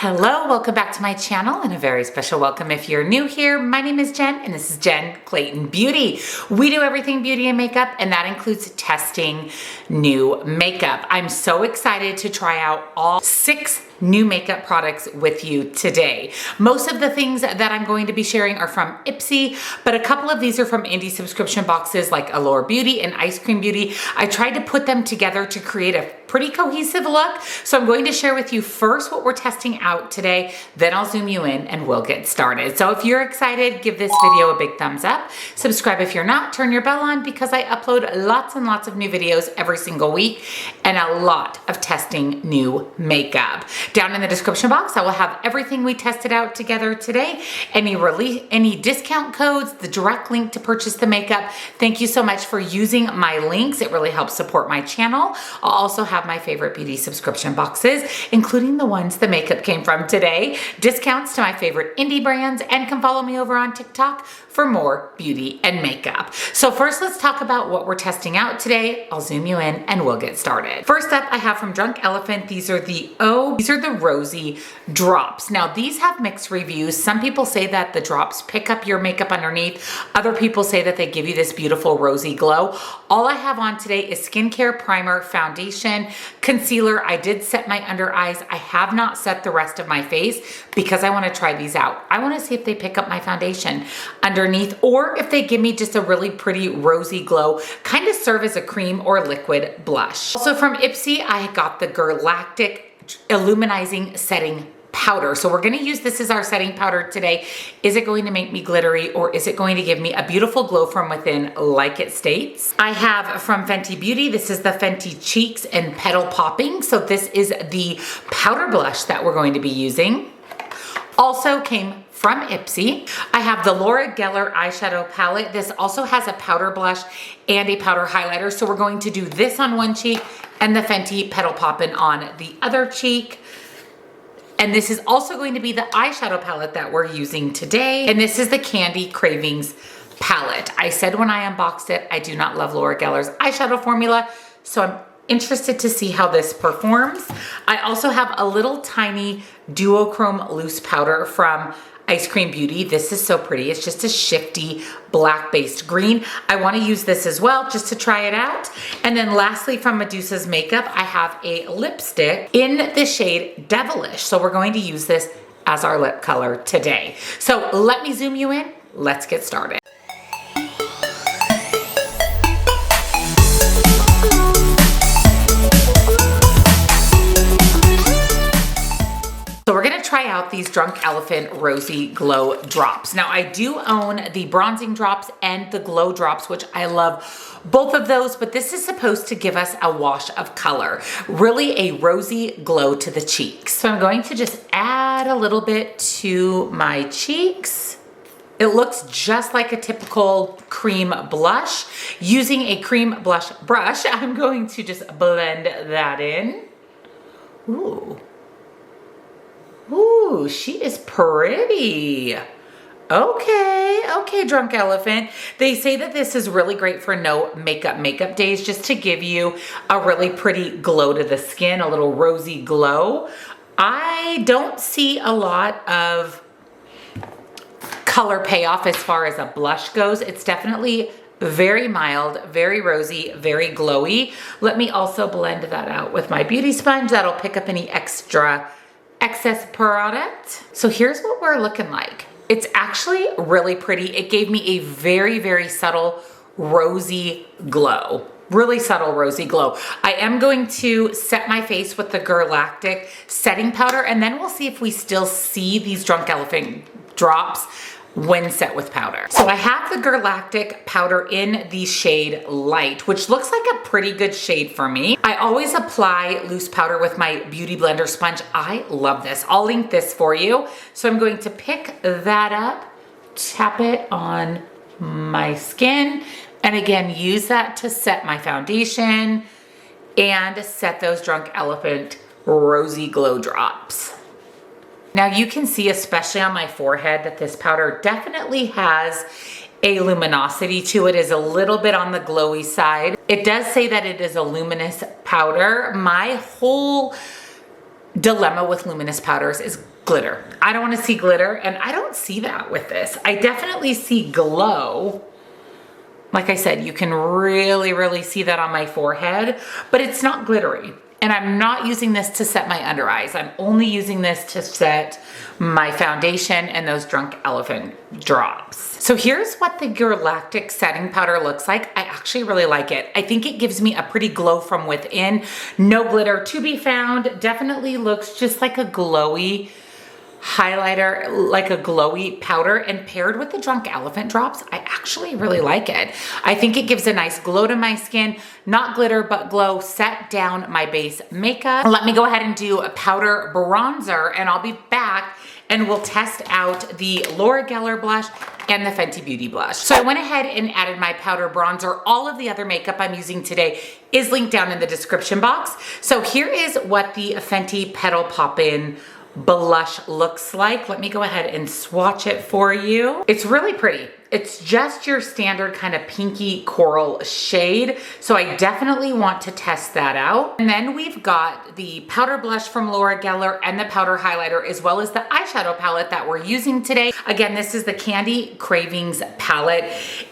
Hello, welcome back to my channel and a very special welcome if you're new here. My name is Jen and this is Jen Clayton Beauty. We do everything beauty and makeup and that includes testing new makeup. I'm so excited to try out all 6 new makeup products with you today. Most of the things that I'm going to be sharing are from Ipsy, but a couple of these are from indie subscription boxes like Allure Beauty and Ice Cream Beauty. I tried to put them together to create a pretty cohesive look. So I'm going to share with you first what we're testing out today, then I'll zoom you in and we'll get started. So if you're excited, give this video a big thumbs up. Subscribe if you're not, turn your bell on because I upload lots and lots of new videos every single week and a lot of testing new makeup. Down in the description box, I will have everything we tested out together today, any discount codes, the direct link to purchase the makeup. Thank you so much for using my links. It really helps support my channel. I'll also have my favorite beauty subscription boxes, including the ones the makeup came from today, discounts to my favorite indie brands, and come follow me over on TikTok for more beauty and makeup. So first, let's talk about what we're testing out today. I'll zoom you in and we'll get started. First up, I have from Drunk Elephant. These are the Rosy drops. Now these have mixed reviews. Some people say that the drops pick up your makeup underneath. Other people say that they give you this beautiful rosy glow. All I have on today is skincare, primer, foundation, concealer. I did set my under eyes. I have not set the rest of my face because I want to try these out. I want to see if they pick up my foundation underneath or if they give me just a really pretty rosy glow, kind of serve as a cream or liquid blush. Also from Ipsy, I got the Galactic Illuminizing Setting Powder. So we're going to use this as our setting powder today. Is it going to make me glittery or is it going to give me a beautiful glow from within like it states? I have from Fenty Beauty, this is the Fenty Cheeks and Petal Popping. So this is the powder blush that we're going to be using. Also came from Ipsy. I have the Laura Geller eyeshadow palette. This also has a powder blush and a powder highlighter. So we're going to do this on one cheek and the Fenty Petal Poppin' on the other cheek. And this is also going to be the eyeshadow palette that we're using today. And this is the Candy Cravings palette. I said when I unboxed it, I do not love Laura Geller's eyeshadow formula. So I'm interested to see how this performs. I also have a little tiny duochrome loose powder from Ice Cream Beauty. This is so pretty. It's just a shifty black-based green. I want to use this as well just to try it out. And then lastly from Medusa's Makeup, I have a lipstick in the shade Devilish. So we're going to use this as our lip color today. So let me zoom you in. Let's get started. So we're gonna try out these Drunk Elephant Rosy Glow Drops. Now I do own the bronzing drops and the glow drops, which I love both of those, but this is supposed to give us a wash of color, really a rosy glow to the cheeks. So I'm going to just add a little bit to my cheeks. It looks just like a typical cream blush. Using a cream blush brush, I'm going to just blend that in. Ooh. Ooh, she is pretty. Okay, Drunk Elephant. They say that this is really great for no makeup days, just to give you a really pretty glow to the skin, a little rosy glow. I don't see a lot of color payoff as far as a blush goes. It's definitely very mild, very rosy, very glowy. Let me also blend that out with my beauty sponge. That'll pick up any excess product. So here's what we're looking like. It's actually really pretty. It gave me a very, very subtle rosy glow. Really subtle rosy glow. I am going to set my face with the Galactic setting powder and then we'll see if we still see these Drunk Elephant drops when set with powder. So I have the Galactic powder in the shade Light, which looks like a pretty good shade for me. I always apply loose powder with my Beauty Blender sponge. I love this. I'll link this for you. So I'm going to pick that up, tap it on my skin, and again, use that to set my foundation and set those Drunk Elephant Rosy Glow Drops. Now you can see, especially on my forehead, that this powder definitely has a luminosity to it. Is a little bit on the glowy side. It does say that it is a luminous powder. My whole dilemma with luminous powders is glitter. I don't want to see glitter, and I don't see that with this. I definitely see glow. Like I said, you can really, really see that on my forehead, but it's not glittery. And I'm not using this to set my under eyes. I'm only using this to set my foundation and those Drunk Elephant drops. So here's what the Galactic setting powder looks like. I actually really like it. I think it gives me a pretty glow from within. No glitter to be found. Definitely looks just like a glowy highlighter, like a glowy powder, and paired with the Drunk Elephant drops, I actually really like it. I think it gives a nice glow to my skin, not glitter, but glow, set down my base makeup. Let me go ahead and do a powder bronzer, and I'll be back and we'll test out the Laura Geller blush and the Fenty Beauty blush. So I went ahead and added my powder bronzer. All of the other makeup I'm using today is linked down in the description box. So here is what the Fenty Petal Pop-In blush looks like. Let me go ahead and swatch it for you. It's really pretty. It's just your standard kind of pinky coral shade. So I definitely want to test that out. And then we've got the powder blush from Laura Geller and the powder highlighter, as well as the eyeshadow palette that we're using today. Again, this is the Candy Cravings palette.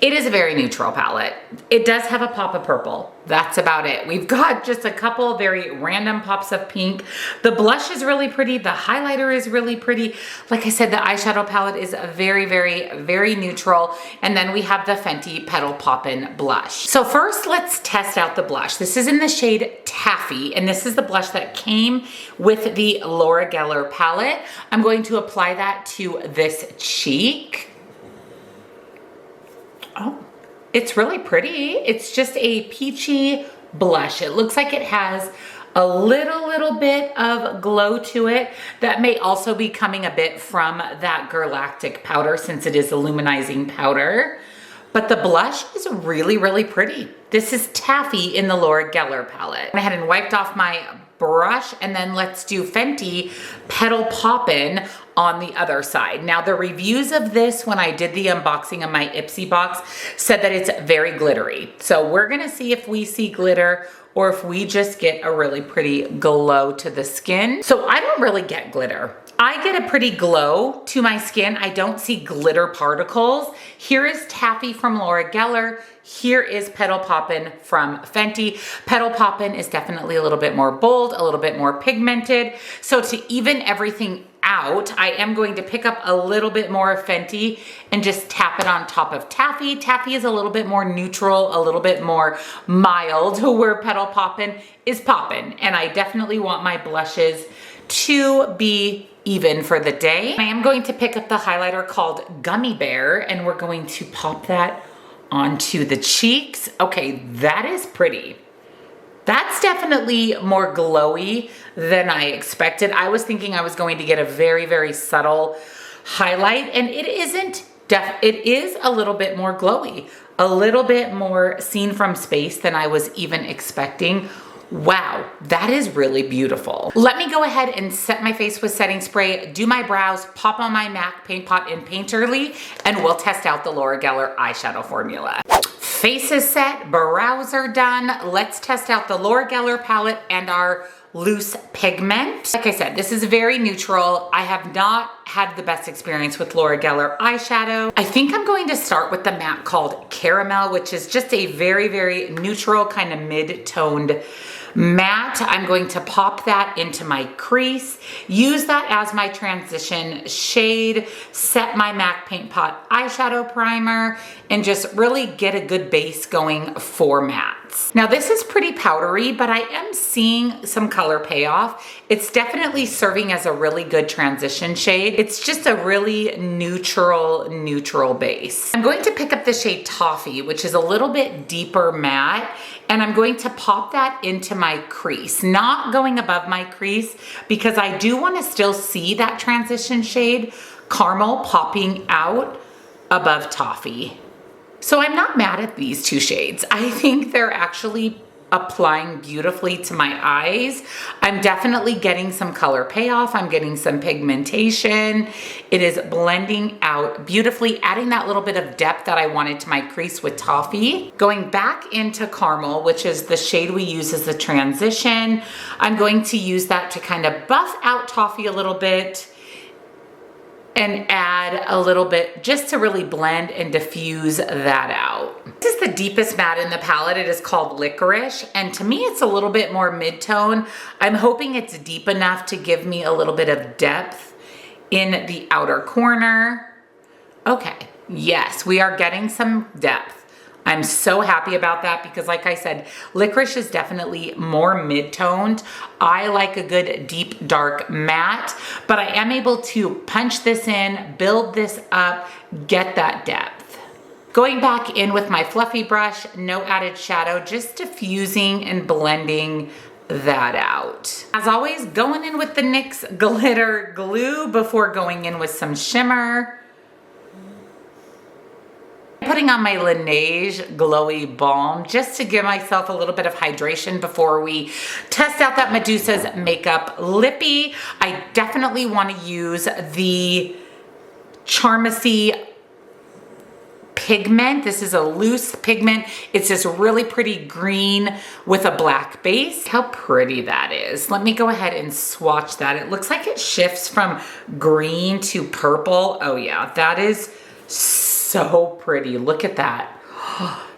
It is a very neutral palette. It does have a pop of purple. That's about it. We've got just a couple very random pops of pink. The blush is really pretty. The highlighter is really pretty. Like I said, the eyeshadow palette is a very, very, very neutral. And then we have the Fenty Petal Pop-In blush. So first, let's test out the blush. This is in the shade Taffy, and this is the blush that came with the Laura Geller palette. I'm going to apply that to this cheek. Oh, it's really pretty. It's just a peachy blush. It looks like it has a little bit of glow to it. That may also be coming a bit from that Galactic powder, since it is a luminizing powder. But the blush is really, really pretty. This is Taffy in the Laura Geller palette. I went ahead and wiped off my brush, and then let's do Fenty Petal Pop-In on the other side. Now, the reviews of this when I did the unboxing of my Ipsy box said that it's very glittery. So we're gonna see if we see glitter or if we just get a really pretty glow to the skin. So I don't really get glitter. I get a pretty glow to my skin. I don't see glitter particles. Here is Taffy from Laura Geller. Here is Petal Pop-In from Fenty. Petal Pop-In is definitely a little bit more bold, a little bit more pigmented. So to even everything out, I am going to pick up a little bit more of Fenty and just tap it on top of Taffy. Taffy is a little bit more neutral, a little bit more mild, where Petal Pop-In is poppin'. And I definitely want my blushes to be even for the day. I am going to pick up the highlighter called Gummy Bear, and we're going to pop that onto the cheeks. Okay, that is pretty. That's definitely more glowy than I expected. I was thinking I was going to get a very, very subtle highlight, and it isn't. It is a little bit more glowy, a little bit more seen from space than I was even expecting. Wow, that is really beautiful. Let me go ahead and set my face with setting spray, do my brows, pop on my MAC Paint Pot in Painterly, and we'll test out the Laura Geller eyeshadow formula. Face is set, brows are done. Let's test out the Laura Geller palette and our loose pigment. Like I said, this is very neutral. I have not had the best experience with Laura Geller eyeshadow. I think I'm going to start with the matte called Caramel, which is just a very, very neutral kind of mid-toned matte. I'm going to pop that into my crease, use that as my transition shade, set my MAC Paint Pot eyeshadow primer, and just really get a good base going for mattes. Now this is pretty powdery, but I am seeing some color payoff. It's definitely serving as a really good transition shade. It's just a really neutral base. I'm going to pick up the shade Toffee, which is a little bit deeper matte, and I'm going to pop that into my crease, not going above my crease, because I do want to still see that transition shade Caramel popping out above Toffee. So I'm not mad at these two shades. I think they're actually applying beautifully to my eyes. I'm definitely getting some color payoff. I'm getting some pigmentation. It is blending out beautifully, adding that little bit of depth that I wanted to my crease with Toffee. Going back into Caramel, which is the shade we use as a transition, I'm going to use that to kind of buff out Toffee a little bit and add a little bit just to really blend and diffuse that out. This is the deepest matte in the palette. It is called Licorice, and to me it's a little bit more mid-tone. I'm hoping it's deep enough to give me a little bit of depth in the outer corner. Okay, yes, we are getting some depth. I'm so happy about that because like I said, Licorice is definitely more mid-toned. I like a good deep dark matte, but I am able to punch this in, build this up, get that depth. Going back in with my fluffy brush, no added shadow, just diffusing and blending that out. As always, going in with the NYX glitter glue before going in with some shimmer. Putting on my Laneige Glowy Balm just to give myself a little bit of hydration before we test out that Medusa's Makeup Lippy. I definitely want to use the Charmacy pigment. This is a loose pigment. It's this really pretty green with a black base. How pretty that is. Let me go ahead and swatch that. It looks like it shifts from green to purple. Oh yeah, that is so pretty. Look at that.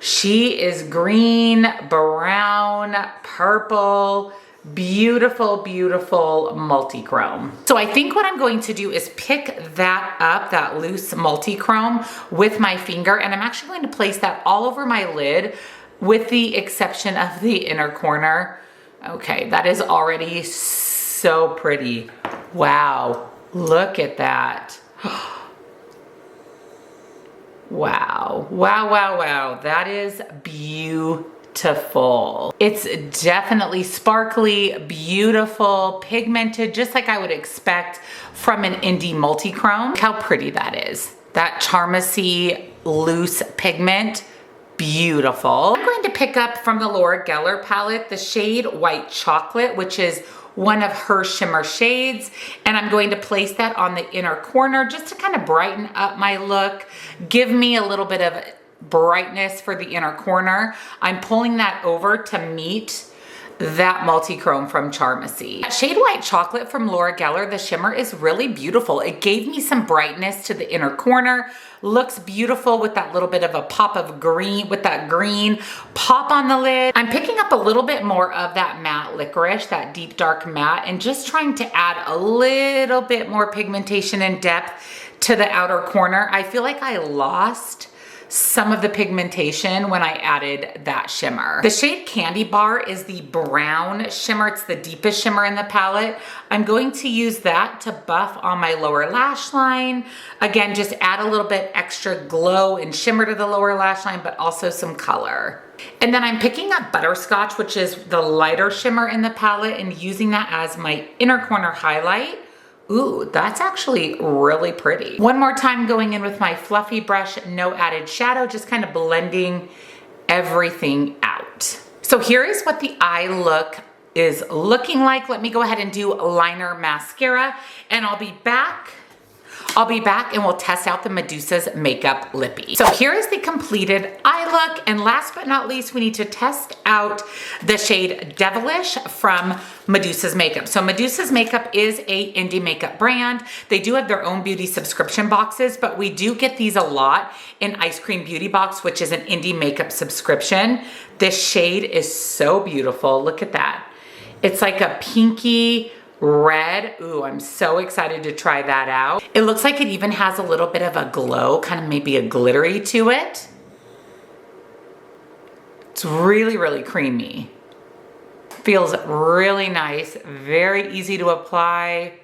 She is green, brown, purple, beautiful, beautiful multi-chrome. So I think what I'm going to do is pick that up, that loose multi-chrome with my finger, and I'm actually going to place that all over my lid with the exception of the inner corner. Okay, that is already so pretty. Wow, look at that. Wow, wow, wow, wow. That is beautiful. It's definitely sparkly, beautiful, pigmented, just like I would expect from an indie multi-chrome. Look how pretty that is. That Charmacy loose pigment, beautiful. I'm going to pick up from the Laura Geller palette the shade White Chocolate, which is one of her shimmer shades, and I'm going to place that on the inner corner just to kind of brighten up my look, give me a little bit of brightness for the inner corner. I'm pulling that over to meet that multi-chrome from Charmacy. Shade White Chocolate from Laura Geller, the shimmer is really beautiful. It gave me some brightness to the inner corner. Looks beautiful with that little bit of a pop of green, with that green pop on the lid. I'm picking up a little bit more of that matte Licorice, that deep dark matte, and just trying to add a little bit more pigmentation and depth to the outer corner. I feel like I lost some of the pigmentation when I added that shimmer. The shade Candy Bar is the brown shimmer. It's the deepest shimmer in the palette. I'm going to use that to buff on my lower lash line. Again, just add a little bit extra glow and shimmer to the lower lash line, but also some color. And then I'm picking up Butterscotch, which is the lighter shimmer in the palette, and using that as my inner corner highlight. Ooh, that's actually really pretty. One more time going in with my fluffy brush, no added shadow, just kind of blending everything out. So here is what the eye look is looking like. Let me go ahead and do liner mascara, and I'll be back and we'll test out the Medusa's Makeup Lippy. So here is the completed eye look, and last but not least, we need to test out the shade Devilish from Medusa's Makeup. So Medusa's Makeup is a indie makeup brand. They do have their own beauty subscription boxes, but we do get these a lot in Ice Cream Beauty Box, which is an indie makeup subscription. This shade is so beautiful. Look at that. It's like a pinky red. Ooh, I'm so excited to try that out. It looks like it even has a little bit of a glow, kind of maybe a glittery to it. It's really, really creamy. Feels really nice, very easy to apply,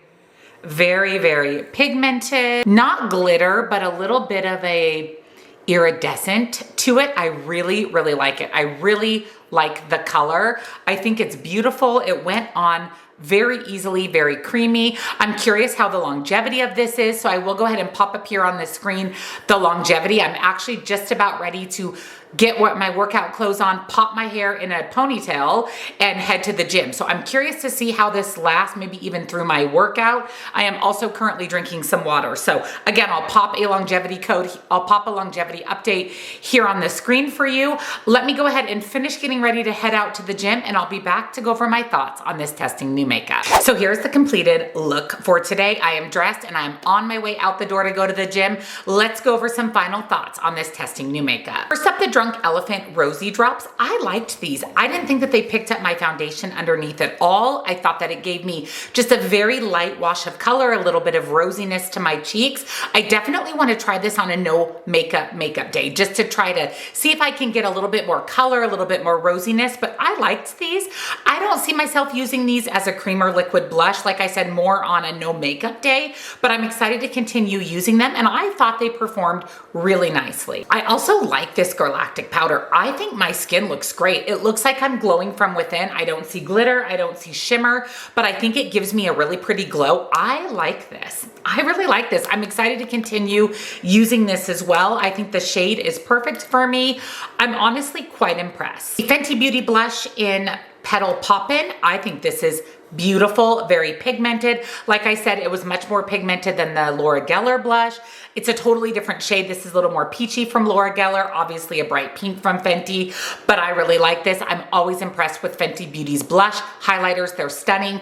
very, very pigmented. Not glitter, but a little bit of a iridescent to it. I really, really like it. I really like the color. I think it's beautiful. It went on very easily, very creamy. I'm curious how the longevity of this is, so I will go ahead and pop up here on the screen the longevity. I'm actually just about ready to get my workout clothes on, pop my hair in a ponytail, and head to the gym. So I'm curious to see how this lasts, maybe even through my workout. I am also currently drinking some water. So again, I'll pop a longevity code, I'll pop a longevity update here on the screen for you. Let me go ahead and finish getting ready to head out to the gym, and I'll be back to go over my thoughts on this testing new makeup. So here's the completed look for today. I am dressed and I'm on my way out the door to go to the gym. Let's go over some final thoughts on this testing new makeup. First up, the Drunk Elephant Rosy Drops. I liked these. I didn't think that they picked up my foundation underneath at all. I thought that it gave me just a very light wash of color, a little bit of rosiness to my cheeks. I definitely want to try this on a no makeup day, just to try to see if I can get a little bit more color, a little bit more rosiness, but I liked these. I don't see myself using these as a cream or liquid blush. Like I said, more on a no makeup day, but I'm excited to continue using them, and I thought they performed really nicely. I also like this galactic powder. I think my skin looks great. It looks like I'm glowing from within. I don't see glitter, I don't see shimmer, but I think it gives me a really pretty glow. I like this. I really like this. I'm excited to continue using this as well. I think the shade is perfect for me. I'm honestly quite impressed. The Fenty Beauty blush in Petal Poppin'. I think this is beautiful, very pigmented. Like I said, it was much more pigmented than the Laura Geller blush. It's a totally different shade. This is a little more peachy from Laura Geller, obviously a bright pink from Fenty, but I really like this. I'm always impressed with Fenty Beauty's blush highlighters. They're stunning.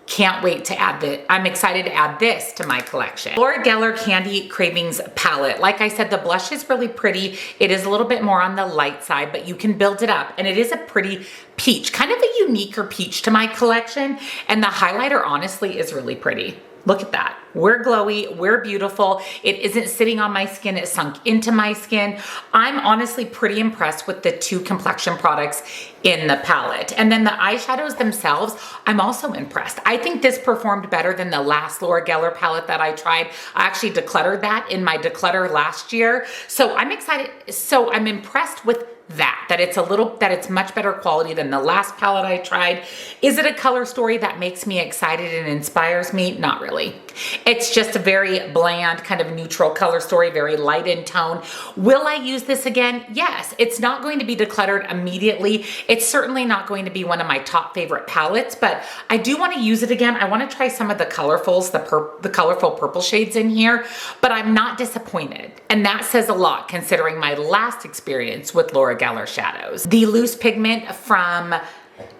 Can't wait to add this. I'm excited to add this to my collection. Laura Geller Candy Cravings palette. Like I said, the blush is really pretty. It is a little bit more on the light side, but you can build it up, and it is a pretty peach, kind of a uniquer peach to my collection. And the highlighter honestly is really pretty. Look at that. We're glowy, we're beautiful. It isn't sitting on my skin, it sunk into my skin. I'm honestly pretty impressed with the two complexion products in the palette. And then the eyeshadows themselves, I'm also impressed. I think this performed better than the last Laura Geller palette that I tried. I actually decluttered that in my declutter last year. So I'm excited. So I'm impressed with that it's much better quality than the last palette I tried. Is it a color story that makes me excited and inspires me? Not really. It's just a very bland, kind of neutral color story, very light in tone. Will I use this again? Yes. It's not going to be decluttered immediately. It's certainly not going to be one of my top favorite palettes, but I do want to use it again. I want to try some of the colorfuls, the colorful purple shades in here, but I'm not disappointed. And that says a lot considering my last experience with Laura Geller shadows. The loose pigment from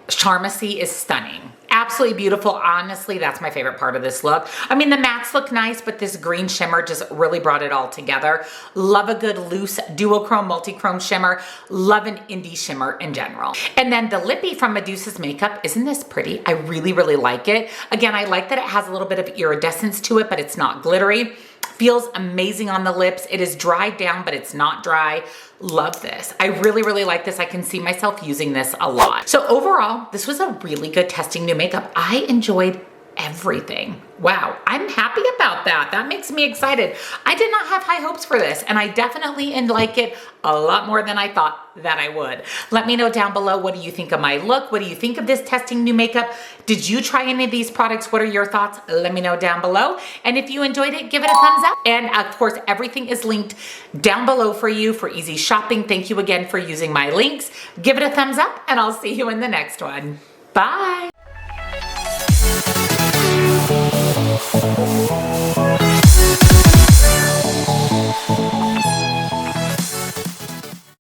Charmacy is stunning. Absolutely beautiful. Honestly, that's my favorite part of this look. I mean, the mattes look nice, but this green shimmer just really brought it all together. Love a good loose duochrome, multi-chrome shimmer. Love an indie shimmer in general. And then the lippy from Medusa's Makeup. Isn't this pretty? I really, really like it. Again, I like that it has a little bit of iridescence to it, but it's not glittery. Feels amazing on the lips. It is dried down, but it's not dry. Love this. I really, really like this. I can see myself using this a lot. So overall, this was a really good testing new makeup. I enjoyed everything. Wow, I'm happy about that. That makes me excited. I did not have high hopes for this, and I definitely like it a lot more than I thought that I would. Let me know down below, what do you think of my look? What do you think of this testing new makeup? Did you try any of these products? What are your thoughts? Let me know down below. And if you enjoyed it, give it a thumbs up. And of course, everything is linked down below for you for easy shopping. Thank you again for using my links. Give it a thumbs up, and I'll see you in the next one. Bye.